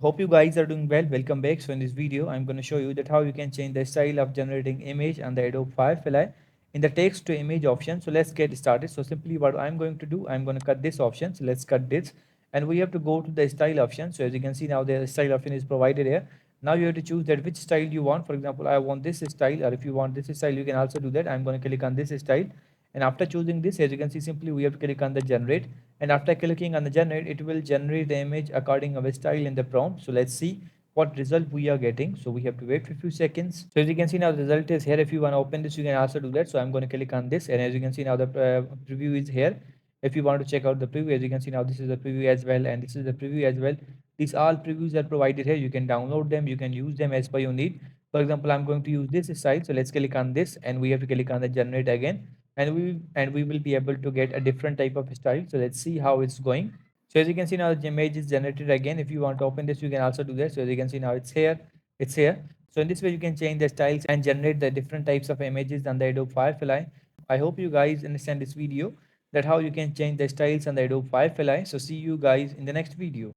Hope you guys are doing well. Welcome back. So in this video, I'm going to show you that how you can change the style of generating image on the Adobe Firefly in the text to image option. So let's get started. So simply what I'm going to do, I'm going to cut this option. So let's cut this, and we have to go to the style option. So as you can see now, the style option is provided here. Now you have to choose that which style you want. For example, I want this style, or if you want this style, you can also do that. I'm going to click on this style, and after choosing this, as you can see, simply we have to click on the generate, and after clicking on the generate, it will generate the image according our style in the prompt. So let's see what result we are getting. So we have to wait for a few seconds. So as you can see now, the result is here. If you want to open this, you can also do that. So I'm going to click on this, and as you can see now, the preview is here. If you want to check out the preview, as you can see now, this is the preview as well, and this is the preview as well. These all previews are provided here. You can download them, you can use them as per your need. For example, I'm going to use this style, so let's click on this, and we have to click on the generate again, and we will be able to get a different type of style. So let's see how it's going. So as you can see now, the image is generated again. If you want to open this, you can also do that. So as you can see now, it's here. So in this way, you can change the styles and generate the different types of images on the Adobe Firefly. I hope you guys understand this video, that how you can change the styles on the Adobe Firefly. So see you guys in the next video.